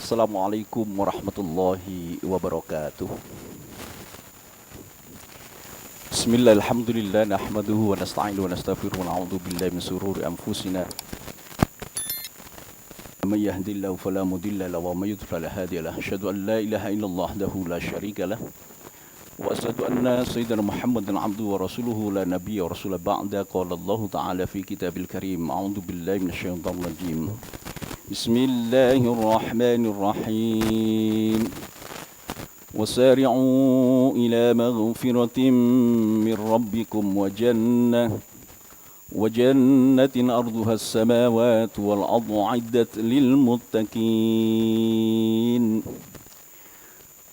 Assalamualaikum warahmatullahi wabarakatuh. Bismillah, alhamdulillah, nahmaduhu wa nasta'inu wa nastaghfiruhu wa na'udzu billahi min sururi anfusina. Man yahdihillahu fala mudilla lahu wa may yudlil fala hadiya lahu. Asyhadu an la ilaha illallah wahdahu la syarika lah. Wa asyhadu anna sayyidina Muhammadan 'abduhu wa rasuluhu la nabiyya wa rasula ba'da. Qala Allah ta'ala fi kitabil karim. A'udzu billahi minasyaitonir rajim. Bismillahirrahmanirrahim. وسارعوا إلى مغفرة من ربكم وجنة أرضها السماوات والأرض أعدت للمتقين.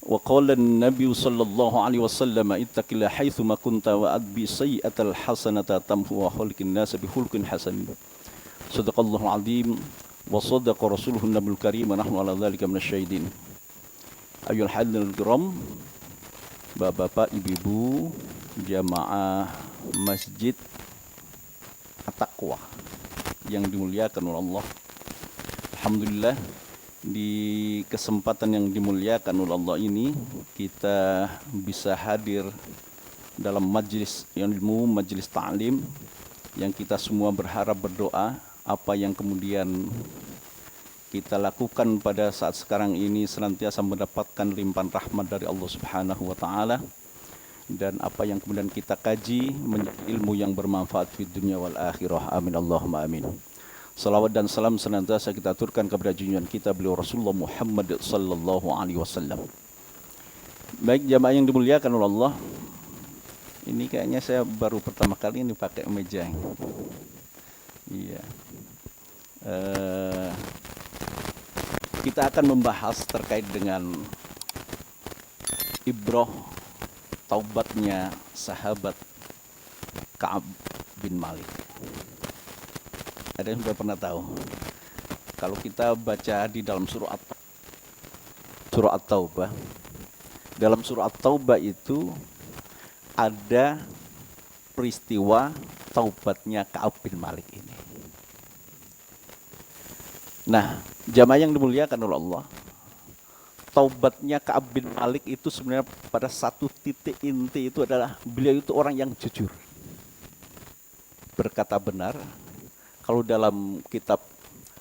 وقال النبي صلى الله عليه وسلم اتق الله حيثما كنت وأتبع السيئة الحسنة تمحوها وخلق الناس بخلق حسن. صدق الله العظيم وصدق رسوله النبي الكريم ونحن على ذلك من الشاهدين. Ayyuhal hadirin kiram, bapak-bapak, ibu-ibu, jamaah Masjid At-Taqwa yang dimuliakan oleh Allah. Alhamdulillah, di kesempatan yang dimuliakan oleh Allah ini kita bisa hadir dalam majelis ilmu, majelis ta'lim yang kita semua berharap berdoa apa yang kemudian kita lakukan pada saat sekarang ini senantiasa mendapatkan limpahan rahmat dari Allah Subhanahu wa taala, dan apa yang kemudian kita kaji menjadi ilmu yang bermanfaat di dunia wal akhirah. Amin Allahumma amin. Salawat dan salam senantiasa kita aturkan kepada junjungan kita beliau Rasulullah Muhammad sallallahu alaihi wasallam. Baik jamaah yang dimuliakan oleh Allah, ini kayaknya saya baru pertama kali ini pakai meja. Iya. Kita akan membahas terkait dengan ibrah taubatnya sahabat Ka'ab bin Malik. Ada yang sudah pernah tahu? Kalau kita baca di dalam surah At-Taubah, dalam surah At-Taubah itu ada peristiwa taubatnya Ka'ab bin Malik ini. Nah, jamaah yang dimuliakan oleh Allah, taubatnya Ka'ab bin Malik itu sebenarnya pada satu titik inti itu adalah beliau itu orang yang jujur, berkata benar. Kalau dalam kitab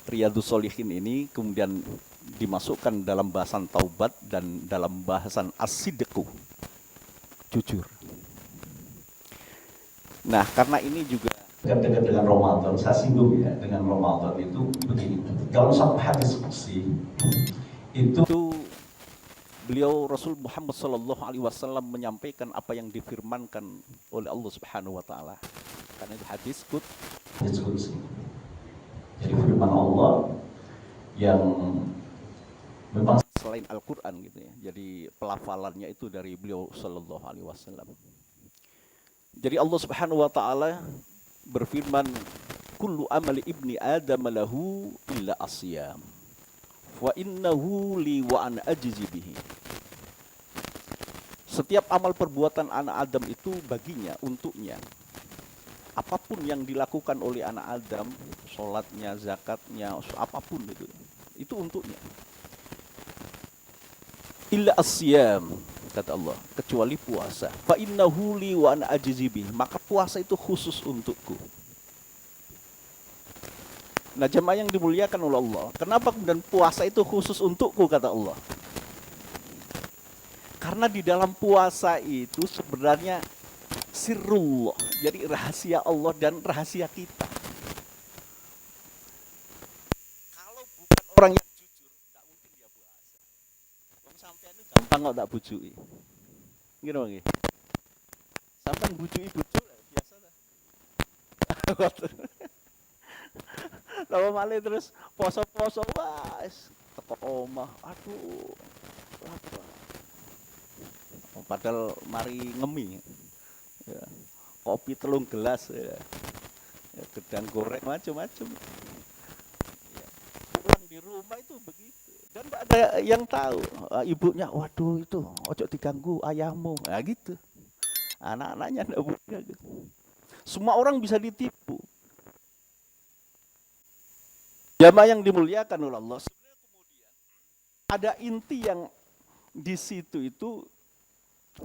Riyadhus Shalihin ini kemudian dimasukkan dalam bahasan taubat dan dalam bahasan as-sidqu, jujur. Nah, karena ini juga dekat-dekat dengan Ramadan, saya singgung ya, dengan Ramadan itu begini. Dalam satu hadis qudsi itu beliau Rasul Muhammad sallallahu alaihi wasallam menyampaikan apa yang difirmankan oleh Allah Subhanahu wa taala. Karena itu hadis qudsi. Jadi firman Allah yang memang selain Al-Qur'an gitu ya. Jadi pelafalannya itu dari beliau sallallahu alaihi wasallam. Jadi Allah Subhanahu wa taala berfirman, kullu amali ibni adam lahu illa asyam wa innahu li wa ana ajzi bihi. Setiap amal perbuatan anak Adam itu baginya, untuknya. Apapun yang dilakukan oleh anak Adam, sholatnya, zakatnya, apapun itu untuknya. Illa asyam, kata Allah, kecuali puasa. Fa innahu li wa ana ajzi bihi, maka puasa itu khusus untukku. Nah, jemaah yang dimuliakan oleh Allah, kenapa kemudian puasa itu khusus untukku, kata Allah? Karena di dalam puasa itu sebenarnya sirrullah, jadi rahasia Allah dan rahasia kita. Kalau bukan orang yang jujur, tidak mungkin dia puasa. Wong sampean itu gampang kok tak bujui. Gini bang, sampean bujui bojo biasa dah. Lalu malah terus poso-poso, wah, teko omah, aduh, lapar. padahal mari ngemi. Ya. Kopi 3 gelas, ya. Ya, gedang goreng macam-macam. Ya. Pulang di rumah itu begitu. Dan tidak ada yang tahu. Ibunya, waduh itu, ojo diganggu ayahmu. Nah gitu. Anak-anaknya tidak punya gitu. Semua orang bisa ditipu. Jamaah yang dimuliakan oleh Allah. Sebenarnya kemudian ada inti yang di situ itu,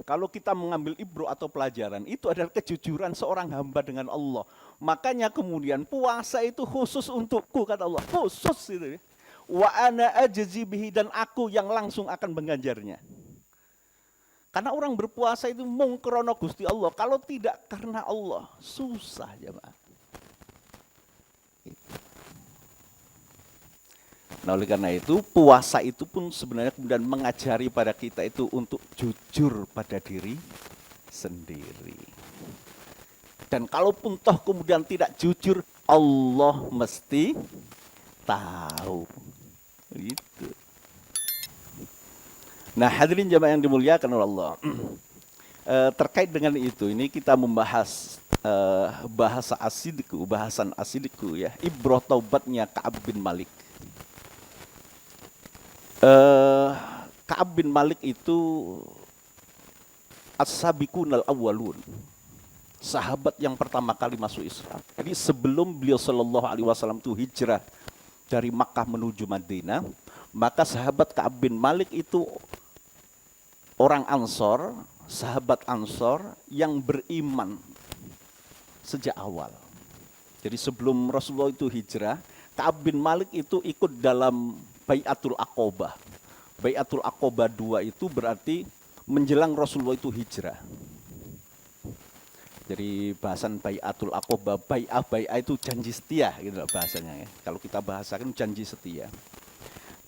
kalau kita mengambil ibro atau pelajaran, itu adalah kejujuran seorang hamba dengan Allah. Makanya kemudian puasa itu khusus untukku, kata Allah. Khusus itu. Wa ana ajzi bihi, dan aku yang langsung akan mengganjarnya. Karena orang berpuasa itu mung krono Gusti Allah. Kalau tidak karena Allah, susah jemaah. Nah oleh karena itu puasa itu pun sebenarnya kemudian mengajari pada kita itu untuk jujur pada diri sendiri. Dan kalaupun toh kemudian tidak jujur, Allah mesti tahu. Gitu. Nah hadirin jamaah yang dimuliakan oleh Allah. Terkait dengan itu, ini kita membahas bahasan asidku ya. Ibrah taubatnya Ka'ab bin Malik. Ka'ab bin Malik itu as-sabiqunal awwalun, sahabat yang pertama kali masuk Islam. Jadi sebelum beliau sallallahu alaihi wasallam itu hijrah dari Makkah menuju Madinah, maka sahabat Ka'ab bin Malik itu orang Ansor, sahabat Ansor yang beriman sejak awal. Jadi sebelum Rasulullah itu hijrah, Ka'ab bin Malik itu ikut dalam Bai'atul Aqobah. Bai'atul Aqobah 2 itu berarti menjelang Rasulullah itu hijrah. Jadi bahasan Bai'atul Aqobah, bai'ah itu janji setia gitu bahasanya ya. Kalau kita bahasakan janji setia.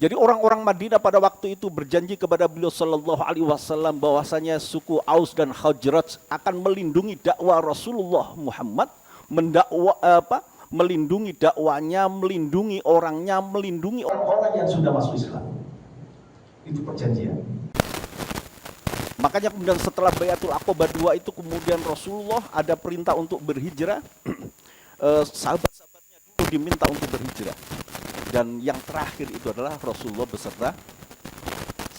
Jadi orang-orang Madinah pada waktu itu berjanji kepada beliau sallallahu alaihi wasallam bahwasanya suku Aus dan Khazraj akan melindungi dakwah Rasulullah Muhammad, melindungi dakwanya, melindungi orangnya, melindungi orang-orang yang sudah masuk Islam. Itu perjanjian. Makanya kemudian setelah Bai'atul Aqobah 2 itu kemudian Rasulullah ada perintah untuk berhijrah. Sahabat-sahabatnya dulu diminta untuk berhijrah. Dan yang terakhir itu adalah Rasulullah beserta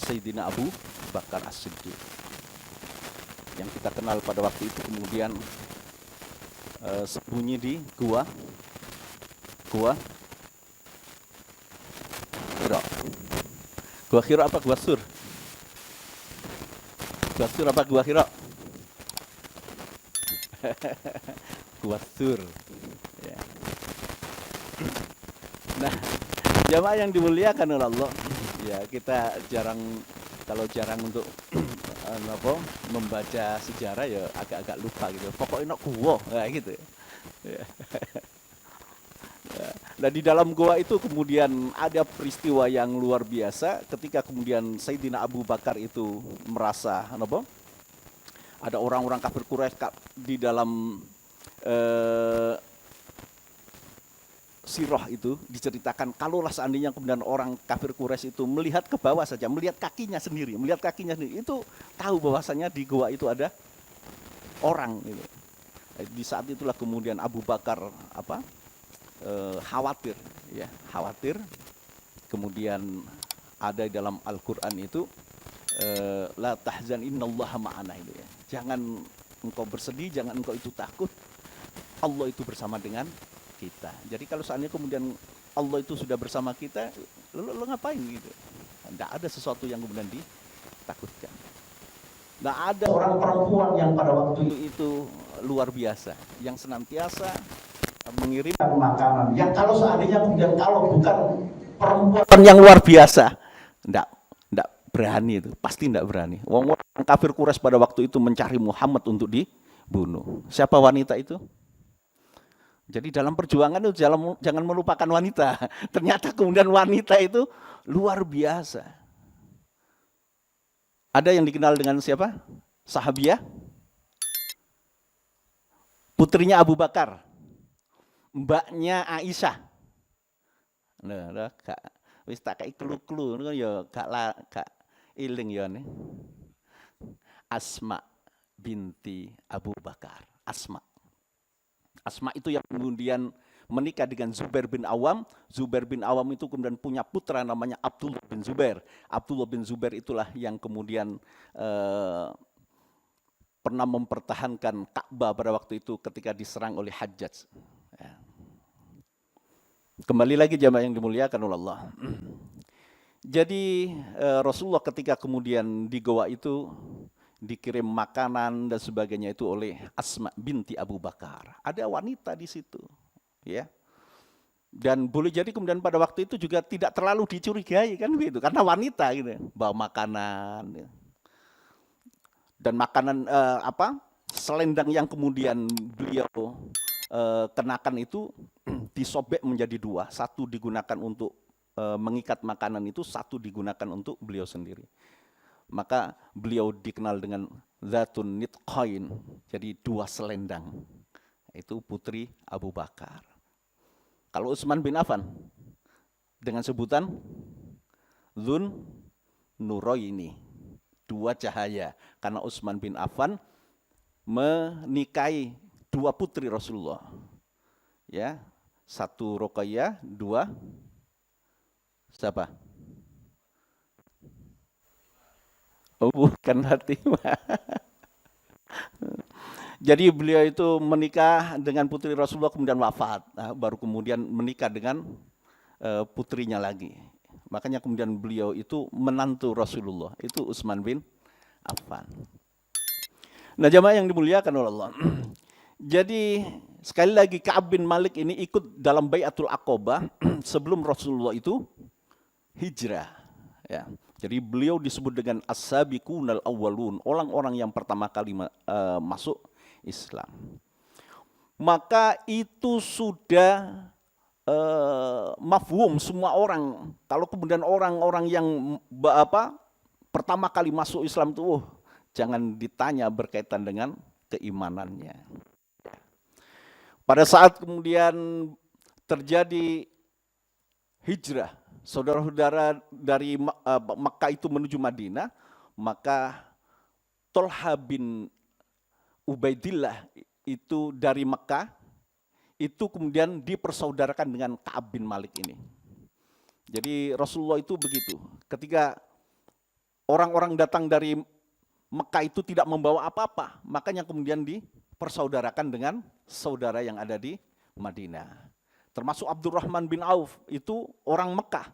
Sayyidina Abu Bakar As-Siddiq. Yang kita kenal pada waktu itu kemudian sembunyi di Gua Hira. Gua Hira apa Gua Sur? Gua Sur apa Gua Hira? Gua Sur. Ya. Nah, jamaah yang dimuliakan oleh Allah, ya kita jarang untuk membaca sejarah ya agak-agak lupa gitu. Pokoknya gua kayak gitu. Ya. Nah di dalam gua itu kemudian ada peristiwa yang luar biasa ketika kemudian Sayyidina Abu Bakar itu merasa ada orang-orang kafir Quraisy di dalam sirah itu diceritakan kalaulah seandainya kemudian orang kafir Quraisy itu melihat ke bawah saja, melihat kakinya sendiri itu tahu bahwasanya di gua itu ada orang gitu. Di saat itulah kemudian Abu Bakar khawatir. Kemudian ada dalam Al-Qur'an itu la tahzan innallaha ma'ana itu ya. Jangan engkau bersedih, jangan engkau itu takut. Allah itu bersama dengan kita. Jadi kalau seandainya kemudian Allah itu sudah bersama kita, lo ngapain gitu? Tidak ada sesuatu yang kemudian ditakutkan. Tidak ada orang perempuan yang pada waktu itu luar biasa, yang senantiasa mengirimkan makanan. Yang kalau seandainya kemudian kalau bukan perempuan yang luar biasa, tidak berani itu, pasti tidak berani. Orang kafir Quraisy pada waktu itu mencari Muhammad untuk dibunuh. Siapa wanita itu? Jadi dalam perjuangan itu jangan melupakan wanita. Ternyata kemudian wanita itu luar biasa. Ada yang dikenal dengan siapa? Sahabiah? Putrinya Abu Bakar. Mbaknya Aisyah. Nah, Kak, wis tak kei klu-klu ya gak iling ya nih. Asma binti Abu Bakar. Asma. Asma itu yang kemudian menikah dengan Zubair bin Awam. Zubair bin Awam itu kemudian punya putra namanya Abdullah bin Zubair. Abdullah bin Zubair itulah yang kemudian pernah mempertahankan Ka'bah pada waktu itu ketika diserang oleh Hajjaj. Ya. Kembali lagi jamaah yang dimuliakan oleh Allah. Jadi Rasulullah ketika kemudian di goa itu dikirim makanan dan sebagainya itu oleh Asma binti Abu Bakar. Ada wanita di situ, ya. Dan boleh jadi kemudian pada waktu itu juga tidak terlalu dicurigai kan begitu, karena wanita gitu, bawa makanan. Dan makanan selendang yang kemudian beliau kenakan itu disobek menjadi dua, satu digunakan untuk mengikat makanan itu, satu digunakan untuk beliau sendiri. Maka beliau dikenal dengan Zatun Nitqain, jadi dua selendang. Itu putri Abu Bakar. Kalau Utsman bin Affan dengan sebutan Dzun Nuraini, dua cahaya, karena Utsman bin Affan menikahi dua putri Rasulullah. Ya, satu Ruqayyah, dua siapa? Oh, bukan Fatimah. Jadi beliau itu menikah dengan putri Rasulullah kemudian wafat. Nah, baru kemudian menikah dengan putrinya lagi. Makanya kemudian beliau itu menantu Rasulullah. Itu Utsman bin Affan. Nah jamaah yang dimuliakan oleh Allah. Jadi sekali lagi Ka'ab bin Malik ini ikut dalam Bai'atul Aqabah sebelum Rasulullah itu hijrah. Ya. Jadi beliau disebut dengan as-sabiqunal awwalun, orang-orang yang pertama kali masuk Islam. Maka itu sudah mafhum semua orang. Kalau kemudian orang-orang yang pertama kali masuk Islam itu jangan ditanya berkaitan dengan keimanannya. Pada saat kemudian terjadi hijrah, saudara-saudara dari Makkah itu menuju Madinah, maka Tolha bin Ubaidillah itu dari Makkah, itu kemudian dipersaudarakan dengan Ka'ab bin Malik ini. Jadi Rasulullah itu begitu, ketika orang-orang datang dari Makkah itu tidak membawa apa-apa, makanya kemudian dipersaudarakan dengan saudara yang ada di Madinah. Termasuk Abdurrahman bin Auf, itu orang Mekah.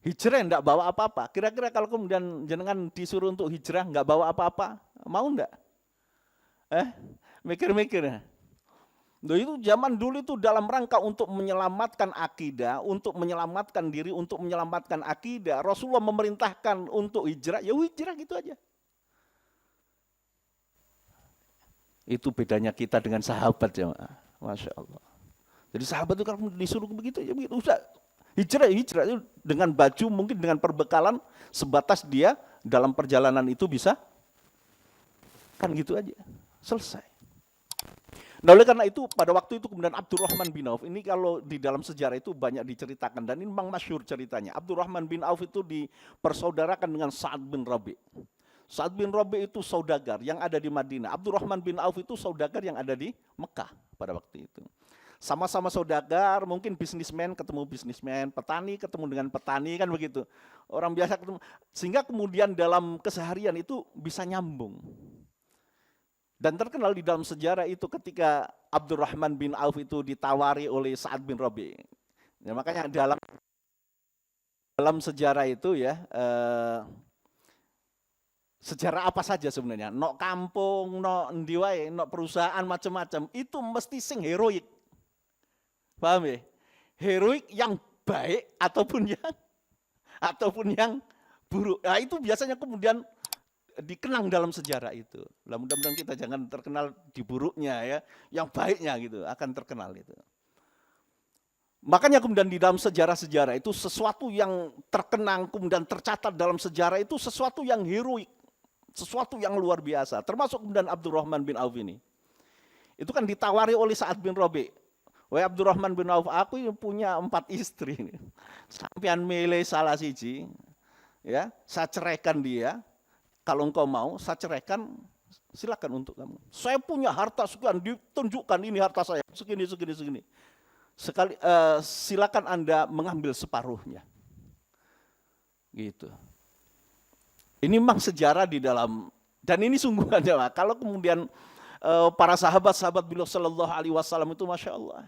Hijrah tidak bawa apa-apa. Kira-kira kalau kemudian jenengan disuruh untuk hijrah nggak bawa apa-apa, mau enggak? Mikir-mikir. Nah, itu zaman dulu itu dalam rangka untuk menyelamatkan akidah, untuk menyelamatkan diri, untuk menyelamatkan akidah. Rasulullah memerintahkan untuk hijrah, ya hijrah gitu aja. Itu bedanya kita dengan sahabat jemaah. Masya Allah. Jadi sahabat itu kalau disuruh begitu, ya begitu. Usah hijrah dengan baju, mungkin dengan perbekalan sebatas dia dalam perjalanan itu bisa, kan gitu aja, selesai. Nah oleh karena itu pada waktu itu kemudian Abdurrahman bin Auf, ini kalau di dalam sejarah itu banyak diceritakan dan ini memang masyhur ceritanya. Abdurrahman bin Auf itu dipersaudarakan dengan Sa'ad bin Rabi'. Sa'ad bin Rabi' itu saudagar yang ada di Madinah. Abdurrahman bin Auf itu saudagar yang ada di Mekah pada waktu itu. Sama-sama saudagar, mungkin bisnismen ketemu bisnismen, petani ketemu dengan petani, kan begitu. Orang biasa ketemu, sehingga kemudian dalam keseharian itu bisa nyambung. Dan terkenal di dalam sejarah itu ketika Abdurrahman bin Auf itu ditawari oleh Sa'ad bin Rabi'. Ya, makanya dalam sejarah itu ya, sejarah apa saja sebenarnya, no kampung, no ndiwae, no perusahaan macam-macam, itu mesti sing heroik. Paham ya? Heroik yang baik ataupun yang buruk. Nah itu biasanya kemudian dikenang dalam sejarah itu. Lah mudah-mudahan kita jangan terkenal di buruknya ya, yang baiknya gitu akan terkenal itu. Makanya kemudian di dalam sejarah-sejarah itu sesuatu yang terkenang kemudian tercatat dalam sejarah itu sesuatu yang heroik, sesuatu yang luar biasa. Termasuk kemudian Abdurrahman bin Auf ini. Itu kan ditawari oleh Sa'ad bin Rabi'. Wahai Abdurrahman bin Auf, aku punya 4 istri. Sampean milih salah siji, ya, saya ceraikan dia. kalau engkau mau saya ceraikan, silakan untuk kamu. Saya punya harta sekian, ditunjukkan ini harta saya, segini. Silakan Anda mengambil separuhnya. Gitu. Ini memang sejarah di dalam, dan ini sungguh aja, Pak. Kalau kemudian para sahabat-sahabat beliau Shallallahu Alaihi Wasallam itu, masya Allah.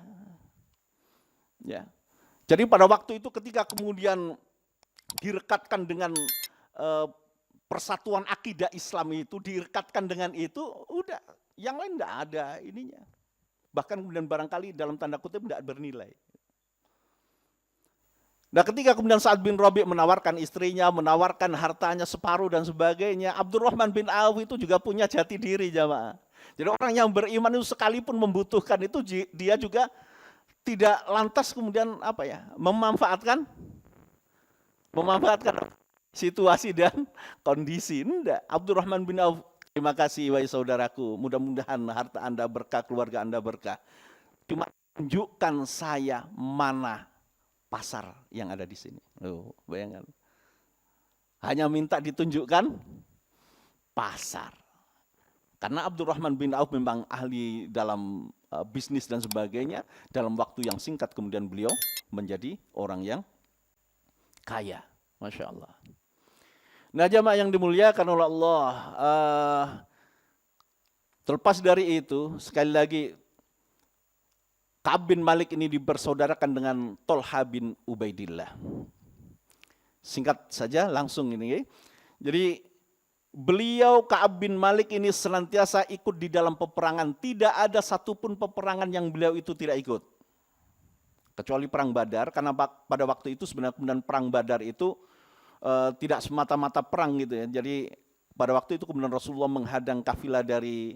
Ya. Jadi pada waktu itu ketika kemudian direkatkan dengan persatuan akidah Islam itu, direkatkan dengan itu, udah, yang lain enggak ada ininya. Bahkan kemudian barangkali dalam tanda kutip enggak bernilai. Nah ketika kemudian Sa'ad bin Rabi' menawarkan istrinya, menawarkan hartanya separuh dan sebagainya, Abdurrahman bin Auf itu juga punya jati diri, jamaah. Jadi orang yang beriman itu sekalipun membutuhkan itu, dia juga tidak lantas kemudian memanfaatkan situasi dan kondisi. Enggak. Abdurrahman bin Auf, terima kasih wahai saudaraku, mudah-mudahan harta Anda berkah, keluarga Anda berkah. Cuma tunjukkan saya mana pasar yang ada di sini. Loh, bayangkan. Hanya minta ditunjukkan pasar. Karena Abdurrahman bin Auf memang ahli dalam bisnis dan sebagainya, dalam waktu yang singkat kemudian beliau menjadi orang yang kaya. Masya Allah. Nah jamaah yang dimuliakan oleh Allah, terlepas dari itu, sekali lagi, Ka'ab bin Malik ini dipersaudarakan dengan Tolha bin Ubaidillah. Singkat saja, langsung ini. Jadi beliau Ka'ab bin Malik ini senantiasa ikut di dalam peperangan. Tidak ada satupun peperangan yang beliau itu tidak ikut. Kecuali perang Badar, karena pada waktu itu sebenarnya perang Badar itu tidak semata-mata perang gitu ya. Jadi pada waktu itu kemudian Rasulullah menghadang kafilah dari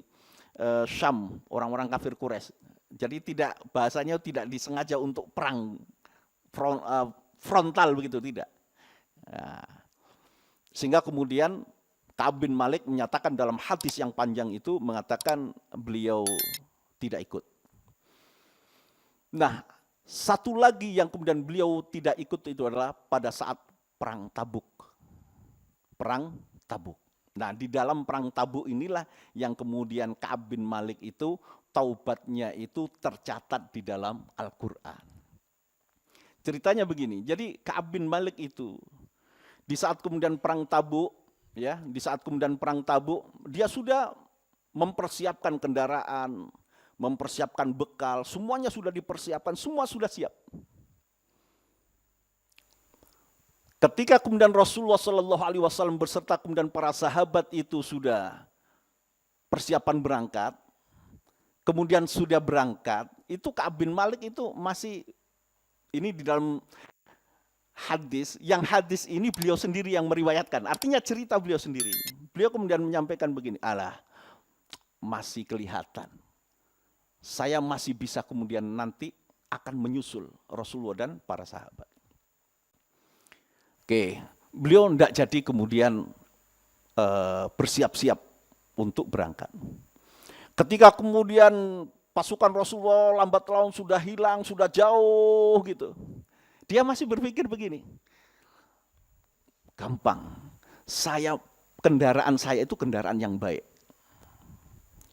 Syam, orang-orang kafir Quraisy. Jadi bahasanya tidak disengaja untuk perang frontal begitu, tidak. Nah, sehingga kemudian Ka'ab bin Malik menyatakan dalam hadis yang panjang itu, mengatakan beliau tidak ikut. Nah, satu lagi yang kemudian beliau tidak ikut itu adalah pada saat perang Tabuk. Perang Tabuk. Nah, di dalam perang Tabuk inilah yang kemudian Ka'ab bin Malik itu taubatnya itu tercatat di dalam Al-Qur'an. Ceritanya begini, jadi Ka'ab bin Malik itu di saat kemudian perang Tabuk, ya, di saat kemudian perang Tabuk, dia sudah mempersiapkan kendaraan, mempersiapkan bekal, semuanya sudah dipersiapkan, semua sudah siap. Ketika kemudian Rasulullah Shallallahu Alaihi Wasallam beserta kemudian para sahabat itu sudah persiapan berangkat, kemudian sudah berangkat, itu Ka'ab bin Malik itu masih, ini di dalam hadis, yang hadis ini beliau sendiri yang meriwayatkan, artinya cerita beliau sendiri. Beliau kemudian menyampaikan begini, alah, masih kelihatan, saya masih bisa kemudian nanti akan menyusul Rasulullah dan para sahabat. Oke, beliau tidak jadi kemudian bersiap-siap untuk berangkat. Ketika kemudian pasukan Rasulullah lambat laun sudah hilang, sudah jauh gitu, dia masih berpikir begini, gampang, kendaraan saya itu kendaraan yang baik.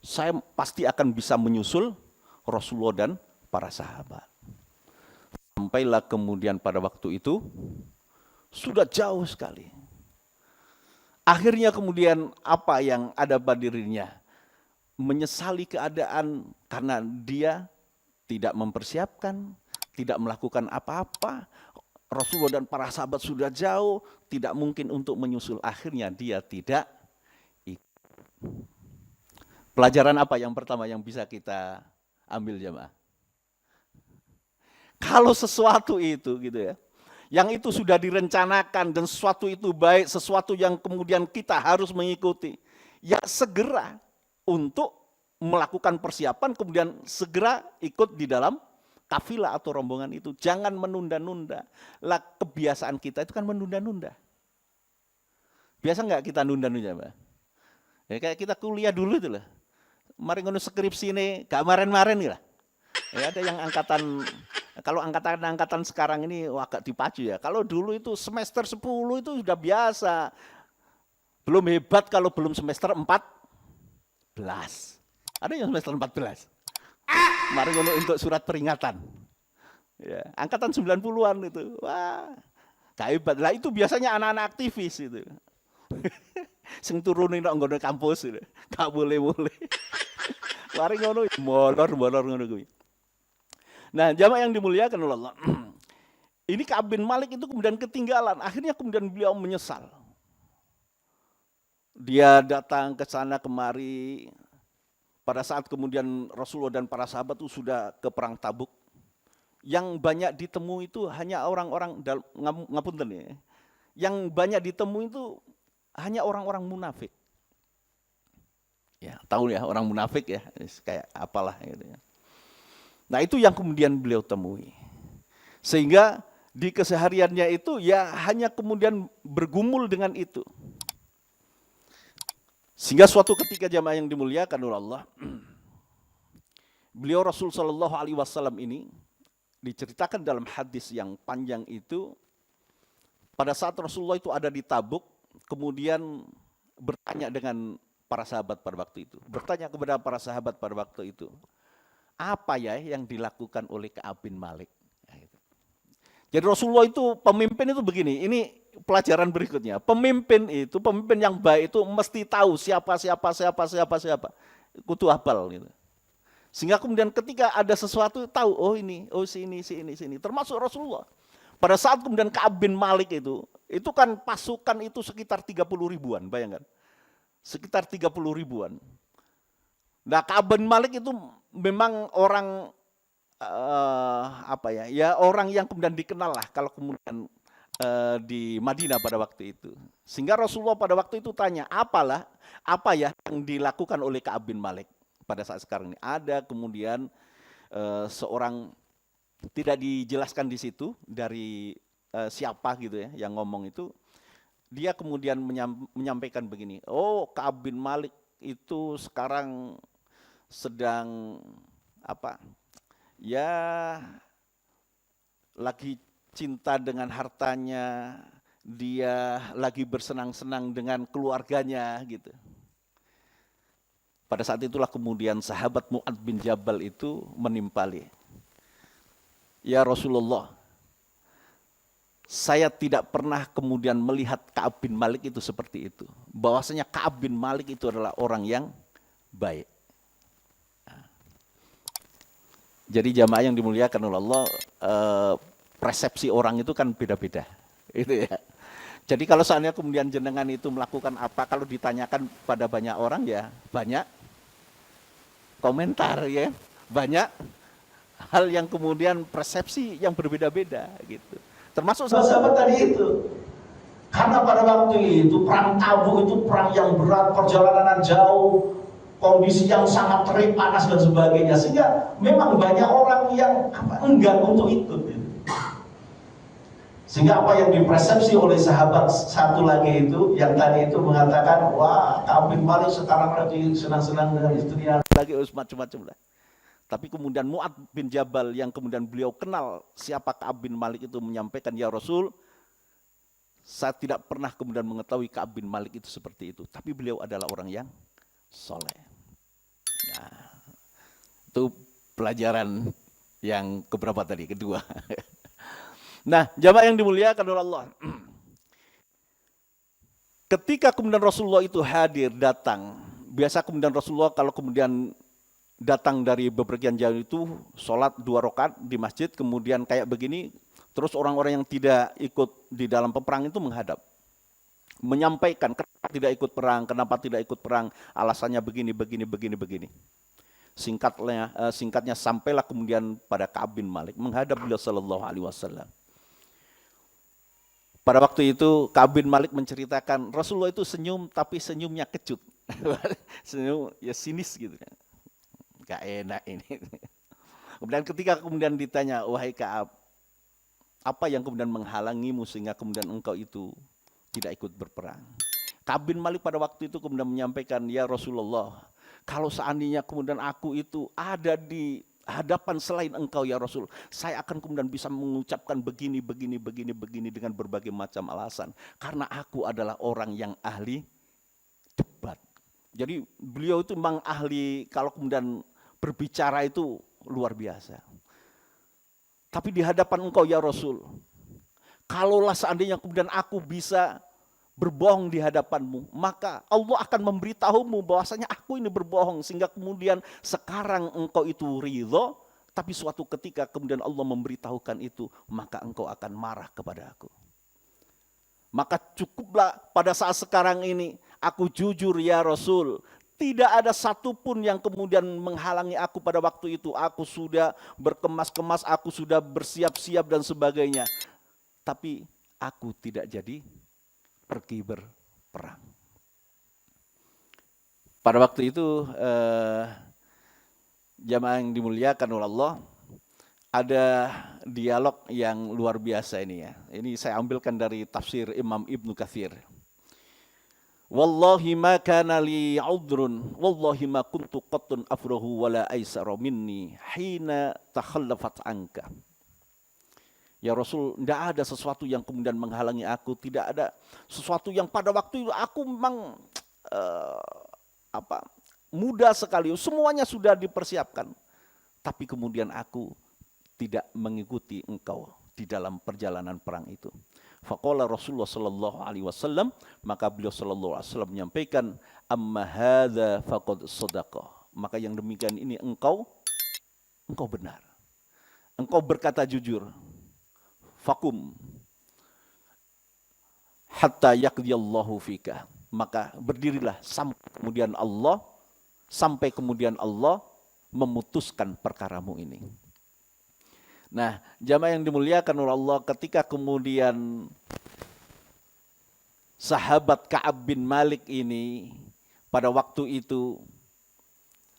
Saya pasti akan bisa menyusul Rasulullah dan para sahabat. Sampailah kemudian pada waktu itu, sudah jauh sekali. Akhirnya kemudian apa yang ada pada dirinya? Menyesali keadaan karena dia tidak mempersiapkan, tidak melakukan apa-apa. Rasulullah dan para sahabat sudah jauh, tidak mungkin untuk menyusul. Akhirnya dia tidak ikut. Pelajaran apa yang pertama yang bisa kita ambil, jemaah? Kalau sesuatu itu gitu ya, yang itu sudah direncanakan dan sesuatu itu baik, sesuatu yang kemudian kita harus mengikuti, ya segera untuk melakukan persiapan, kemudian segera ikut di dalam kafilah atau rombongan itu. Jangan menunda-nunda. Lah kebiasaan kita itu kan menunda-nunda. Biasa nggak kita nunda-nunda, Mbak? Ya kayak kita kuliah dulu itu lah. Mari ngono skripsi ini, gak maren-maren lah. Ya ada yang kalau angkatan sekarang ini agak dipacu ya. Kalau dulu itu semester 10 itu sudah biasa. Belum hebat kalau belum semester 14. Ada yang semester 14. Mari ngono untuk surat peringatan. Ya, angkatan 90-an itu. Wah, gak hebat. Lah itu biasanya anak-anak aktivis itu. Sing turunin nang nggon kampus itu. Gak boleh-boleh. Mari ngono molor ngono kuwi. Nah, jamaah yang dimuliakan oleh Allah. Ini Ka'ab bin Malik itu kemudian ketinggalan. Akhirnya kemudian beliau menyesal. Dia datang ke sana kemari. Pada saat kemudian Rasulullah dan para sahabat itu sudah ke perang Tabuk. Yang banyak ditemui itu hanya orang-orang, ngapunten ya. Yang banyak ditemui itu hanya orang-orang munafik. Ya, tahu ya orang munafik ya, kayak apalah gitu ya. Nah, itu yang kemudian beliau temui. Sehingga di kesehariannya itu ya hanya kemudian bergumul dengan itu. Sehingga suatu ketika jamaah yang dimuliakan oleh Allah, beliau Rasul Shallallahu Alaihi Wasallam ini diceritakan dalam hadis yang panjang itu, pada saat Rasulullah itu ada di Tabuk, kemudian bertanya dengan para sahabat pada waktu itu, bertanya kepada para sahabat pada waktu itu, apa ya yang dilakukan oleh Ka'ab bin Malik? Jadi Rasulullah itu pemimpin itu begini, ini pelajaran berikutnya. Pemimpin yang baik itu mesti tahu siapa. Kudu hafal gitu. Sehingga kemudian ketika ada sesuatu tahu, oh ini, oh sini. Termasuk Rasulullah. Pada saat kemudian Ka'ab bin Malik itu kan pasukan itu sekitar 30 ribuan, bayangkan. Sekitar 30 ribuan. Nah, Ka'ab bin Malik itu memang orang orang yang kemudian dikenal lah kalau kemudian di Madinah pada waktu itu. Sehingga Rasulullah pada waktu itu tanya, apa ya yang dilakukan oleh Ka'ab bin Malik pada saat sekarang ini. Ada kemudian seorang, tidak dijelaskan di situ dari siapa gitu ya yang ngomong itu. Dia kemudian menyampaikan begini, oh Ka'ab bin Malik itu sekarang sedang ya lagi cinta dengan hartanya, dia lagi bersenang-senang dengan keluarganya gitu. Pada saat itulah kemudian sahabat Mu'ad bin Jabal itu menimpali. Ya Rasulullah, saya tidak pernah kemudian melihat Ka'ab bin Malik itu seperti itu. Bahwasanya Ka'ab bin Malik itu adalah orang yang baik. Jadi jamaah yang dimuliakan oleh Allah, persepsi orang itu kan beda-beda, itu ya. Jadi kalau seandainya kemudian jenengan itu melakukan apa, kalau ditanyakan pada banyak orang ya banyak komentar ya, banyak hal yang kemudian persepsi yang berbeda-beda gitu. Termasuk sahabat tadi itu. Karena pada waktu itu perang Tabuk itu perang yang berat, perjalanan jauh, kondisi yang sangat terik, panas dan sebagainya, sehingga memang banyak orang yang enggan untuk ikut. Sehingga apa yang dipersepsi oleh sahabat satu lagi itu, yang tadi itu mengatakan, wah Ka'ab bin Malik sekarang lagi senang-senang dengan istrinya, lagi macam-macam lah. Tapi kemudian Mu'ad bin Jabal yang kemudian beliau kenal siapa Ka'ab bin Malik itu menyampaikan, ya Rasul, saya tidak pernah kemudian mengetahui Ka'ab bin Malik itu seperti itu, tapi beliau adalah orang yang soleh. Nah, itu pelajaran yang keberapa tadi? Kedua. Nah, jamaah yang dimuliakan oleh Allah. Ketika kemudian Rasulullah itu hadir, datang. Biasa kemudian Rasulullah kalau kemudian datang dari bepergian jauh itu, sholat 2 rakaat di masjid, kemudian kayak begini, terus orang-orang yang tidak ikut di dalam peperang itu menghadap. Menyampaikan kenapa tidak ikut perang, alasannya begini. Singkatnya sampailah kemudian pada Ka'ab bin Malik menghadap beliau sallallahu alaihi wasallam. Pada waktu itu Ka'ab bin Malik menceritakan Rasulullah itu senyum, tapi senyumnya kecut. Senyum ya sinis gitu. Gak enak ini. Kemudian ketika kemudian ditanya, wahai Ka'ab, apa yang kemudian menghalangimu sehingga kemudian engkau itu tidak ikut berperang? Ka'ab bin Malik pada waktu itu kemudian menyampaikan, ya Rasulullah, kalau seandainya kemudian aku itu ada di hadapan selain engkau ya Rasul, saya akan kemudian bisa mengucapkan begini dengan berbagai macam alasan. Karena aku adalah orang yang ahli Jadi beliau itu memang ahli kalau kemudian berbicara itu luar biasa. Tapi di hadapan engkau ya Rasul, kalaulah seandainya kemudian aku bisa berbohong di hadapanmu, maka Allah akan memberitahumu bahwasanya aku ini berbohong, sehingga kemudian sekarang engkau itu ridho, tapi suatu ketika kemudian Allah memberitahukan itu, maka engkau akan marah kepada aku. Maka cukuplah pada saat sekarang ini aku jujur ya Rasul. Tidak ada satupun yang kemudian menghalangi aku pada waktu itu. Aku sudah berkemas-kemas, aku sudah bersiap-siap dan sebagainya. Tapi aku tidak jadi pergi berperang. Pada waktu itu jamaah yang dimuliakan oleh Allah, ada dialog yang luar biasa ini ya. Ini saya ambilkan dari tafsir Imam Ibnu Katsir. Wallahi ma kana li udrun, wallahi ma kuntu qattun afrahu wala aisara minni hina takhallafat anka. Ya Rasul, tidak ada sesuatu yang kemudian menghalangi aku, tidak ada sesuatu yang pada waktu itu aku memang muda sekali, semuanya sudah dipersiapkan. Tapi kemudian aku tidak mengikuti engkau di dalam perjalanan perang itu. Faqala Rasulullah sallallahu alaihi wasallam, maka beliau sallallahu alaihi wasallam menyampaikan, amma hadza faqad shadaqa. Maka yang demikian ini engkau benar. Engkau berkata jujur. Fakum hatta yaqdiyallahu fika. Maka berdirilah sampai kemudian Allah memutuskan perkaramu ini. Nah, jamaah yang dimuliakan oleh Allah, ketika kemudian sahabat Ka'ab bin Malik ini pada waktu itu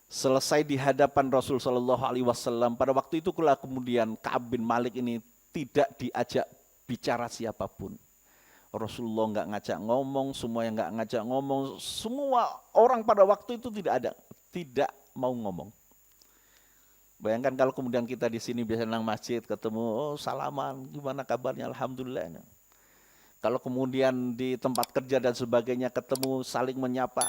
selesai di hadapan Rasul sallallahu alaihi wasallam, pada waktu itu kemudian Ka'ab bin Malik ini tidak diajak bicara siapapun. Rasulullah enggak ngajak ngomong, semua yang enggak ngajak ngomong, semua orang pada waktu itu tidak mau ngomong. Bayangkan kalau kemudian kita di sini biasa nang masjid ketemu, salaman, gimana kabarnya, alhamdulillah. Kalau kemudian di tempat kerja dan sebagainya ketemu saling menyapa,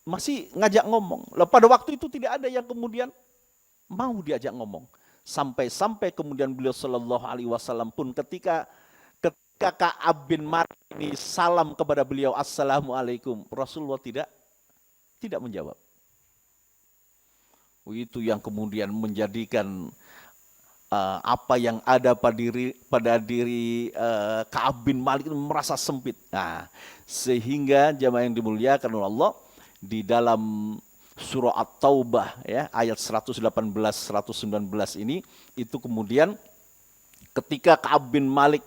masih ngajak ngomong. Lalu pada waktu itu tidak ada yang kemudian mau diajak ngomong. Sampai kemudian beliau sallallahu alaihi wasallam pun ketika Ka'ab bin Malik ini salam kepada beliau, assalamualaikum, Rasulullah tidak menjawab. Itu yang kemudian menjadikan apa yang ada pada diri Ka'ab bin Malik itu merasa sempit. Nah, sehingga jamaah yang dimuliakan oleh Allah, di dalam surah At-Taubah ya, ayat 118 119 ini, itu kemudian ketika Ka'ab bin Malik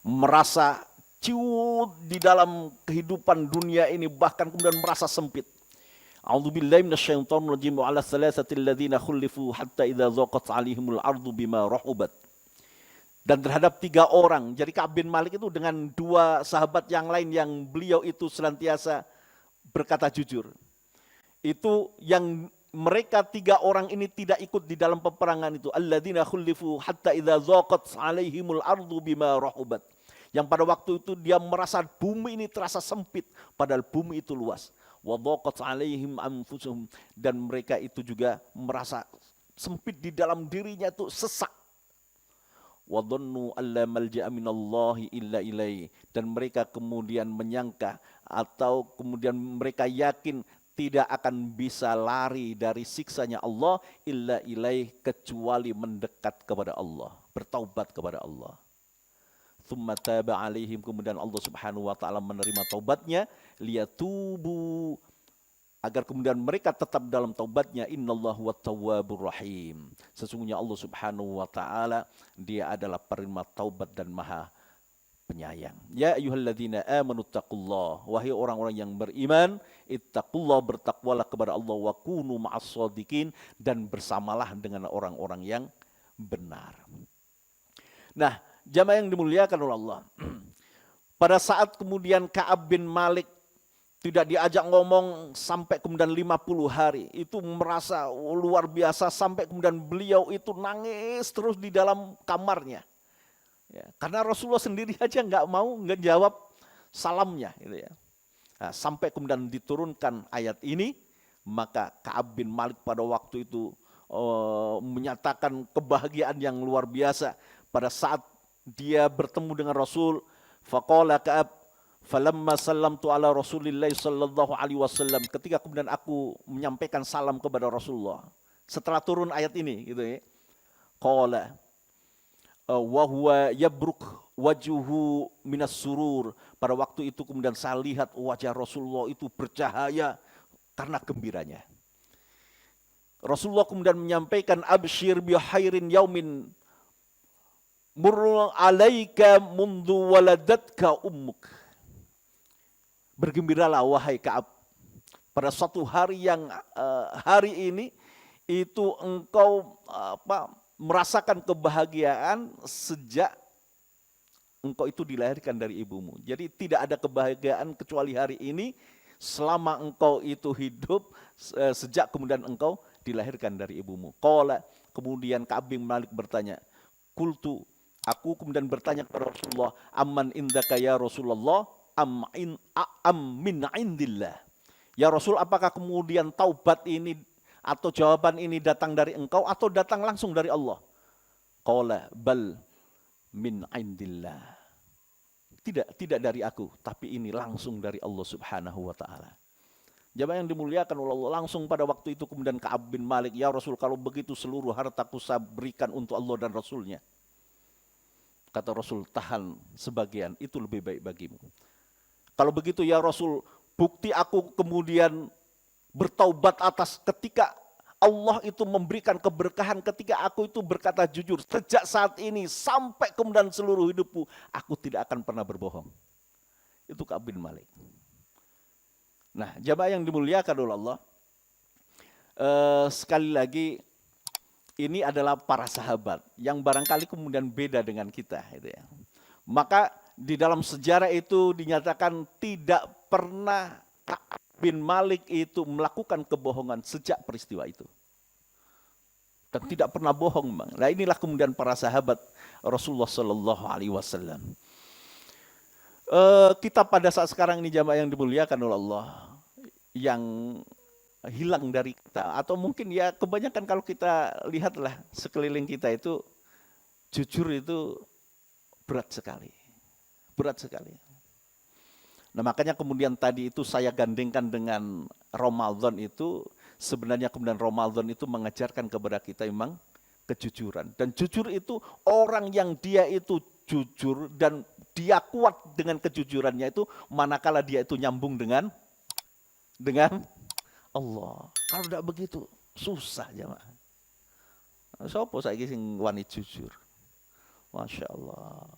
merasa ciut di dalam kehidupan dunia ini, bahkan kemudian merasa sempit. A'udzubillahi minasyaitonir rajim wa 'ala thalathatil ladzina khulifu hatta idza dhaqat 'alaihimul ardu bima rahubat. Dan terhadap 3 orang, jadi Ka'ab bin Malik itu dengan 2 sahabat yang lain yang beliau itu senantiasa berkata jujur. Itu yang mereka 3 orang ini tidak ikut di dalam peperangan itu. Alladzina khulifu hatta idza dhaqat 'alaihimul ardu bima rahubat. Yang pada waktu itu dia merasa bumi ini terasa sempit, padahal bumi itu luas. Wa dhaqat 'alaihim anfusuhum, dan mereka itu juga merasa sempit di dalam dirinya itu, sesak. Wa dhannu alla malja'a minallahi illa ilaihi, dan mereka kemudian menyangka atau kemudian mereka yakin tidak akan bisa lari dari siksanya Allah illa ilaihi, kecuali mendekat kepada Allah, bertaubat kepada Allah. Tsumma taba 'alaihim, kemudian Allah Subhanahu wa taala menerima taubatnya, liyatubu, agar kemudian mereka tetap dalam taubatnya. Innallahu wat-tawwabur rahim. Sesungguhnya Allah Subhanahu wa taala dia adalah penerima taubat dan Maha penyayang. Ya ayyuhalladzina amanu taqullah, wahai orang-orang yang beriman, ittaqullah, bertakwalah kepada Allah, wa kunu ma'as shadiqin, dan bersamalah dengan orang-orang yang benar. Nah, jamaah yang dimuliakan oleh Allah, pada saat kemudian Ka'ab bin Malik tidak diajak ngomong sampai kemudian 50 hari, itu merasa luar biasa, sampai kemudian beliau itu nangis terus di dalam kamarnya. Ya, karena Rasulullah sendiri aja nggak mau ngejawab salamnya, gitu ya. Nah, sampai kemudian diturunkan ayat ini, maka Ka'ab bin Malik pada waktu itu menyatakan kebahagiaan yang luar biasa pada saat dia bertemu dengan Rasul. Faqala Ka'ab falamma sallamtu ala Rasulillah sallallahu alaihi wasallam, ketika kemudian aku menyampaikan salam kepada Rasulullah setelah turun ayat ini gitu ya. Qala wa huwa yabruk wajuhu minas surur, pada waktu itu kemudian saya lihat wajah Rasulullah itu bercahaya karena gembiranya. Rasulullah kemudian menyampaikan absyir bi khairin yaumin murru alaika mundu waladatka ummuk. Bergembiralah wahai Ka'ab, pada suatu hari yang hari ini itu engkau merasakan kebahagiaan sejak engkau itu dilahirkan dari ibumu. Jadi tidak ada kebahagiaan kecuali hari ini selama engkau itu hidup sejak kemudian engkau dilahirkan dari ibumu. Qala, kemudian Ka'ab bin Malik bertanya, qultu, aku kemudian bertanya kepada Rasulullah, amman indaka ya Rasulullah am min indillah. Ya Rasul, apakah kemudian taubat ini atau jawaban ini datang dari engkau atau datang langsung dari Allah? Qala bal min indillah. Tidak dari aku, tapi ini langsung dari Allah Subhanahu wa taala. Jamaah yang dimuliakan oleh Allah, langsung pada waktu itu kemudian Ka'ab bin Malik, ya Rasul, kalau begitu seluruh hartaku saya berikan untuk Allah dan Rasulnya. Kata Rasul, tahan sebagian, itu lebih baik bagimu. Kalau begitu ya Rasul, bukti aku kemudian bertaubat atas ketika Allah itu memberikan keberkahan ketika aku itu berkata jujur. Sejak saat ini sampai kemudian seluruh hidupku, aku tidak akan pernah berbohong. Itu Ka'ab bin Malik. Nah, jamaah yang dimuliakan oleh Allah, sekali lagi ini adalah para sahabat yang barangkali kemudian beda dengan kita, gitu ya. Maka di dalam sejarah itu dinyatakan tidak pernah Ka'ab bin Malik itu melakukan kebohongan sejak peristiwa itu. Dan tidak pernah bohong, Bang. Nah, inilah kemudian para sahabat Rasulullah Sallallahu Alaihi Wasallam. Kita pada saat sekarang ini jamaah yang dimuliakan oleh Allah, yang hilang dari kita, atau mungkin ya kebanyakan kalau kita lihatlah sekeliling kita itu, jujur itu berat sekali. Berat sekali. Nah, makanya kemudian tadi itu saya gandengkan dengan Ramadan itu, sebenarnya kemudian Ramadan itu mengajarkan kepada kita memang kejujuran. Dan jujur itu orang yang dia itu jujur dan dia kuat dengan kejujurannya itu manakala dia itu nyambung dengan Allah. Kalau tidak begitu susah jemaah. Sopo saiki sing wani jujur. Masya Allah.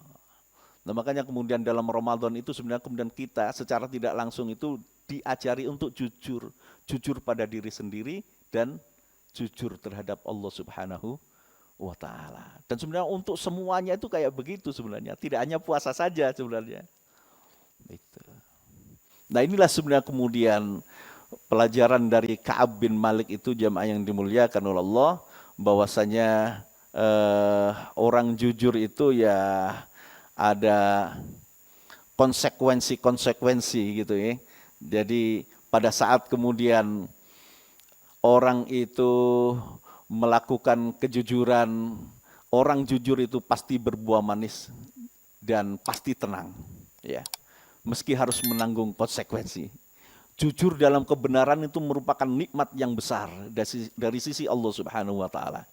Nah, makanya kemudian dalam Ramadan itu sebenarnya kemudian kita secara tidak langsung itu diajari untuk jujur. Jujur pada diri sendiri dan jujur terhadap Allah Subhanahu wa ta'ala. Dan sebenarnya untuk semuanya itu kayak begitu sebenarnya. Tidak hanya puasa saja sebenarnya. Itu. Nah, inilah sebenarnya kemudian pelajaran dari Ka'ab bin Malik itu jamaah yang dimuliakan oleh Allah, bahwasanya orang jujur itu ya ada konsekuensi gitu ya. Jadi pada saat kemudian orang itu melakukan kejujuran, orang jujur itu pasti berbuah manis dan pasti tenang, ya. Meski harus menanggung konsekuensi. Jujur dalam kebenaran itu merupakan nikmat yang besar dari sisi Allah Subhanahu wa taala.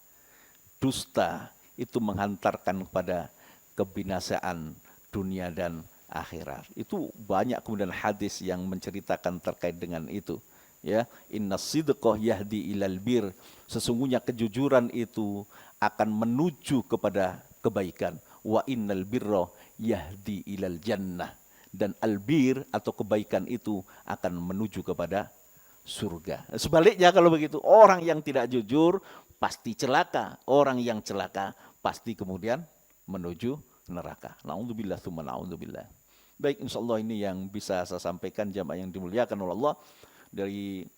Dusta itu menghantarkan kepada kebinasaan dunia dan akhirat. Itu banyak kemudian hadis yang menceritakan terkait dengan itu. Ya, innas sidqah yahdi ilal bir, sesungguhnya kejujuran itu akan menuju kepada kebaikan. Wa innal birra yahdi ilal jannah, dan albir atau kebaikan itu akan menuju kepada surga. Sebaliknya kalau begitu, orang yang tidak jujur pasti celaka, orang yang celaka pasti kemudian menuju neraka. Na'udzubillah tsumma na'udzubillah. Baik, insyaallah ini yang bisa saya sampaikan jamaah yang dimuliakan oleh Allah. Dari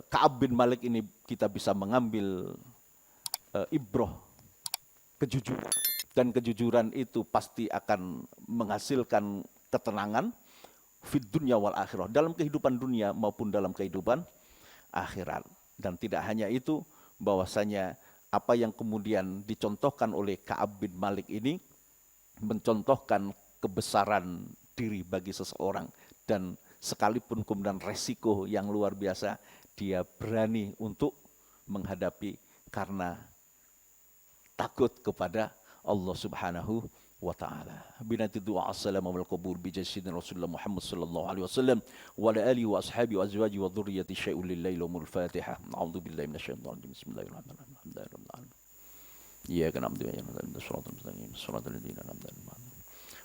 Ka'ab bin Malik ini kita bisa mengambil ibroh kejujuran, dan kejujuran itu pasti akan menghasilkan ketenangan, fid dunya wal akhirah, dalam kehidupan dunia maupun dalam kehidupan akhirat. Dan tidak hanya itu, bahwasanya apa yang kemudian dicontohkan oleh Ka'ab bin Malik ini mencontohkan kebesaran diri bagi seseorang, dan sekalipun kemudian resiko yang luar biasa, dia berani untuk menghadapi karena takut kepada Allah Subhanahu wa ta'ala. Binati du'a assalamu wal qabul bi jasidina Rasulullah Muhammad sallallahu alaihi wasallam wa ala alihi wa ashabihi wa azwaji wa dhurriyyati syai'un lillahi lahumul Fatihah. A'udzu billahi minasyaitonir rajim. Bismillahirrahmanirrahim. Alhamdulillahirabbil alamin. Iyyaka na'budu wa iyyaka nasta'in. Shiratal mustaqim. Shiratal ladzina an'amta 'alaihim.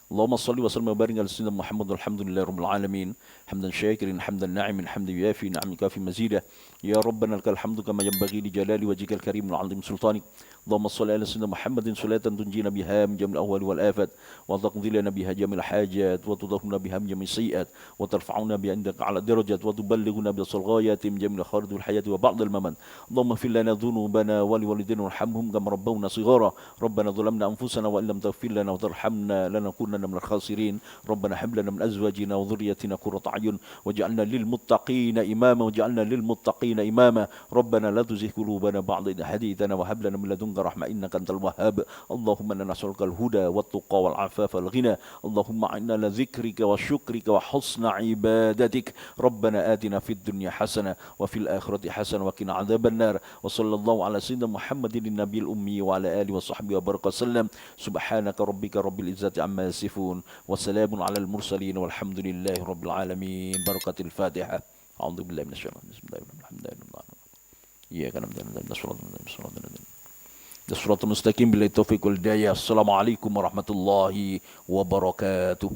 اللهم صل وسلم وبارك على سيدنا محمد والحمد لله رب العالمين حمدا شاكرا حمدا ناعما حمدا يوافي نعمك في مزيده يا ربنا لك الحمد كما ينبغي لجلال وجهك الكريم وعظيم سلطانك اللهم صل على سيدنا محمد صلاة تنجينا بها من جميع الأهوال والآفات وتقضي لنا بها جميع الحاجات وتضرنا بها من جميع السيئات وترفعنا بها عندك على الدرجات وتبلغنا بأصل الغايات من جميع الخيرات والحياة وبعد الممات اللهم اغفر لنا ذنوبنا ولوالدينا وارحمهم كما ربونا صغارا ربنا ظلمنا أنفسنا وإن لم تغفر لنا وترحمنا لنكونن من الخاسرين ربنا هب لنا من أزواجنا وذريتنا قرة أعين واجعلنا للمتقين إماما واجعلنا للمتقين إماما ربنا لا تزغ قلوبنا بعد إذ هديتنا وهب لنا من لدنك رحمة إنك أنت الوهاب اللهم إنا نسألك الهدى والتقى والعفاف والغنى اللهم أعنا على ذكرك وشكرك وحسن عبادتك ربنا آتنا في الدنيا حسنة وفي الآخرة حسنة وقنا عذاب النار وصلى الله على سيدنا محمد النبي الأمي وعلى آله وصحبه وبارك وسلم سبحانك ربك رب العزة عما يصفون وسلام على المرسلين والحمد لله رب العالمين بركة الفاتحة أعوذ بالله من الشيطان بسم الله الرحمن الرحيم إياك نعبد وإياك نستعين الصراط المستقيم بالله التوفيق والهداية السلام عليكم ورحمة الله وبركاته